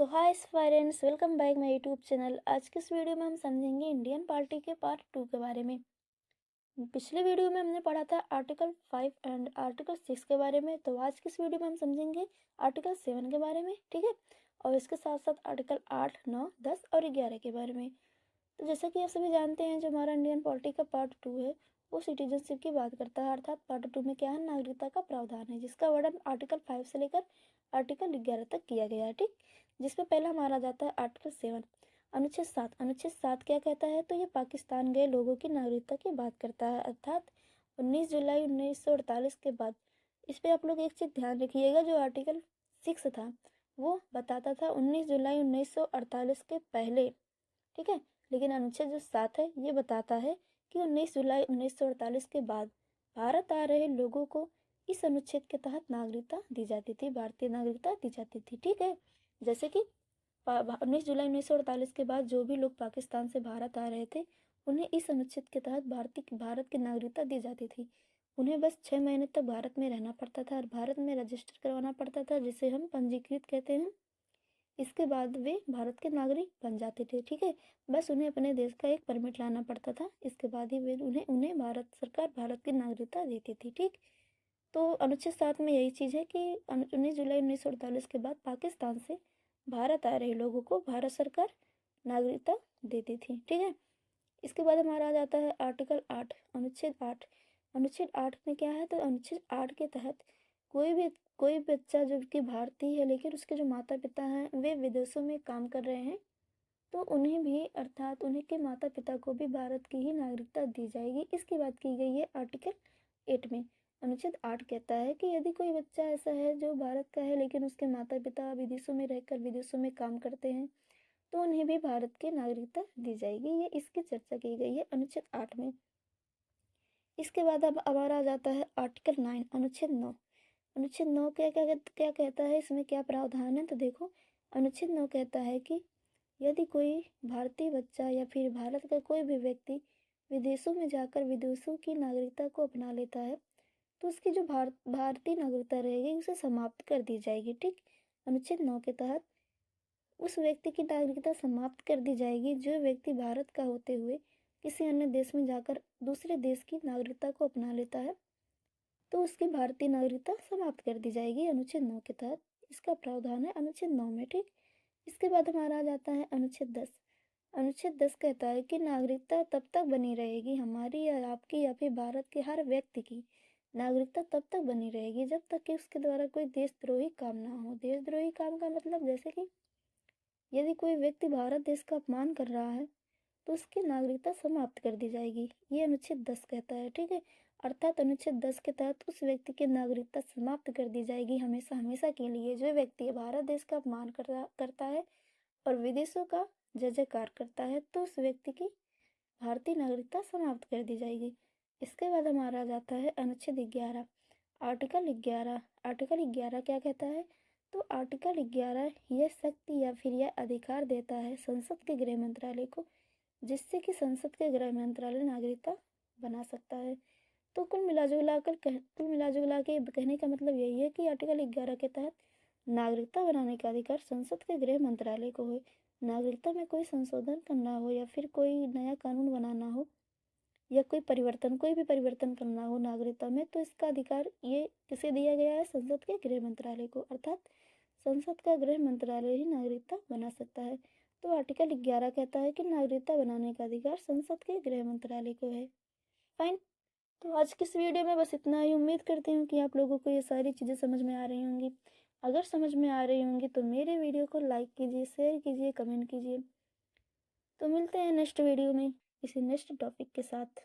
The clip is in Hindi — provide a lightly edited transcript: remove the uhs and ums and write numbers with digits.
So hi friends, welcome back my YouTube channel. आज के इस वीडियो में हम समझेंगे इंडियन पॉलिटी के पार्ट 2 के बारे में। पिछले वीडियो में हमने पढ़ा था आर्टिकल 5 एंड आर्टिकल 6 के बारे में, तो आज के इस वीडियो में हम समझेंगे आर्टिकल 7 के बारे में, ठीक है। और इसके साथ साथ आर्टिकल 8, 9, 10 और 11 के बारे में। तो जैसा कि आप सभी जानते हैं, जो हमारा इंडियन पॉलिटी का पार्ट 2 है वो सिटीजनशिप की बात करता है, अर्थात पार्ट 2 में क्या है, नागरिकता का प्रावधान है, जिसका वर्णन आर्टिकल 5 से लेकर आर्टिकल 11 तक किया गया है, ठीक। जिसमें पहला माना जाता है आर्टिकल 7, अनुच्छेद 7। अनुच्छेद 7 क्या कहता है, तो ये पाकिस्तान गए लोगों की नागरिकता की बात करता है, अर्थात 19 जुलाई 1948 के बाद। इस पर आप लोग एक चीज़ ध्यान रखिएगा, जो आर्टिकल 6 था वो बताता था 19 जुलाई 1948 के पहले, ठीक है। लेकिन अनुच्छेद जो 7 है ये बताता है कि 19 जुलाई 1948 के बाद भारत आ रहे लोगों को इस अनुच्छेद के तहत नागरिकता दी जाती थी, भारतीय नागरिकता दी जाती थी, ठीक है। जैसे कि 19 जुलाई 1948 के बाद जो भी लोग पाकिस्तान से भारत आ रहे थे, उन्हें इस अनुच्छेद के तहत भारत की नागरिकता दी जाती थी। उन्हें बस 6 महीने तक भारत में रहना पड़ता था और भारत में रजिस्टर करवाना पड़ता था, जिसे हम पंजीकृत कहते हैं। इसके बाद वे भारत के नागरिक बन जाते थे, ठीक है। बस उन्हें अपने देश का एक परमिट लाना पड़ता था, इसके बाद ही वे उन्हें भारत सरकार भारत की नागरिकता देती थी, ठीक। तो अनुच्छेद 7 में यही चीज़ है कि 19 जुलाई 1948 के बाद पाकिस्तान से भारत आ रहे लोगों को भारत सरकार नागरिकता देती थि, ठीक है। इसके बाद हमारा आ जाता है आर्टिकल 8, अनुच्छेद 8। अनुच्छेद 8 में क्या है, तो अनुच्छेद 8 के तहत कोई बच्चा जो कि भारतीय है लेकिन उसके जो माता पिता हैं वे विदेशों में काम कर रहे हैं, तो उन्हें भी, अर्थात उन्हें के माता पिता को भी भारत की ही नागरिकता दी जाएगी। इसकी बात की गई है आर्टिकल 8 में। अनुच्छेद 8 कहता है कि यदि कोई बच्चा ऐसा है जो भारत का है लेकिन उसके माता पिता विदेशों में रहकर विदेशों में काम करते हैं, तो उन्हें भी भारत की नागरिकता दी जाएगी। ये इसकी चर्चा की गई है अनुच्छेद 8 में। इसके बाद अब हमारा आ जाता है आर्टिकल 9, अनुच्छेद 9। अनुच्छेद 9 क्या कहता है, इसमें क्या प्रावधान है, तो देखो अनुच्छेद 9 कहता है कि यदि कोई भारतीय बच्चा या फिर भारत का कोई भी व्यक्ति विदेशों में जाकर विदेशों की नागरिकता को अपना लेता है, तो उसकी जो भारतीय नागरिकता रहेगी उसे समाप्त कर दी जाएगी, ठीक। अनुच्छेद 9 के तहत उस व्यक्ति की नागरिकता समाप्त कर दी जाएगी जो व्यक्ति भारत का होते हुए किसी अन्य देश में जाकर दूसरे देश की नागरिकता को अपना लेता है, तो उसकी भारतीय नागरिकता समाप्त कर दी जाएगी अनुच्छेद 9 के तहत। इसका प्रावधान है अनुच्छेद 9 में, ठीक। इसके बाद हमारा आ जाता है अनुच्छेद 10। अनुच्छेद 10 कहता है कि नागरिकता तब तक बनी रहेगी, हमारी या आपकी या फिर भारत के हर व्यक्ति की नागरिकता तब तक बनी रहेगी जब तक कि उसके द्वारा कोई देशद्रोही काम ना हो। देशद्रोही काम का मतलब जैसे कि यदि कोई व्यक्ति भारत देश का अपमान कर रहा है तो उसकी नागरिकता समाप्त कर दी जाएगी, ये अनुच्छेद 10 कहता है, ठीक है। अर्थात अनुच्छेद 10 के तहत उस व्यक्ति की नागरिकता समाप्त कर दी जाएगी हमेशा हमेशा के लिए जो व्यक्ति भारत देश का अपमान करता है और विदेशों का जय जयकार करता है, तो उस व्यक्ति की भारतीय नागरिकता समाप्त कर दी जाएगी। इसके बाद हमारा जाता है अनुच्छेद 11, आर्टिकल 11। आर्टिकल 11 क्या कहता है, तो आर्टिकल 11 यह शक्ति या फिर यह अधिकार देता है संसद के गृह मंत्रालय को, जिससे कि संसद के गृह मंत्रालय नागरिकता बना सकता है। तो कुल मिला जुला के कहने का मतलब यही है कि आर्टिकल 11 के तहत नागरिकता बनाने का अधिकार संसद के गृह मंत्रालय को है। नागरिकता में कोई संशोधन करना हो या फिर कोई नया कानून बनाना हो या कोई भी परिवर्तन करना हो नागरिकता में, तो इसका अधिकार ये किसे दिया गया है, संसद के गृह मंत्रालय को, अर्थात संसद का गृह मंत्रालय ही नागरिकता बना सकता है। तो आर्टिकल 11 कहता है कि नागरिकता बनाने का अधिकार संसद के गृह मंत्रालय को है। फाइन। तो आज की इस वीडियो में बस इतना ही। उम्मीद करती हूँ कि आप लोगों को ये सारी चीज़ें समझ में आ रही होंगी। अगर समझ में आ रही होंगी तो मेरे वीडियो को लाइक कीजिए, शेयर कीजिए, कमेंट कीजिए। तो मिलते हैं नेक्स्ट वीडियो में किसी नेक्स्ट टॉपिक के साथ।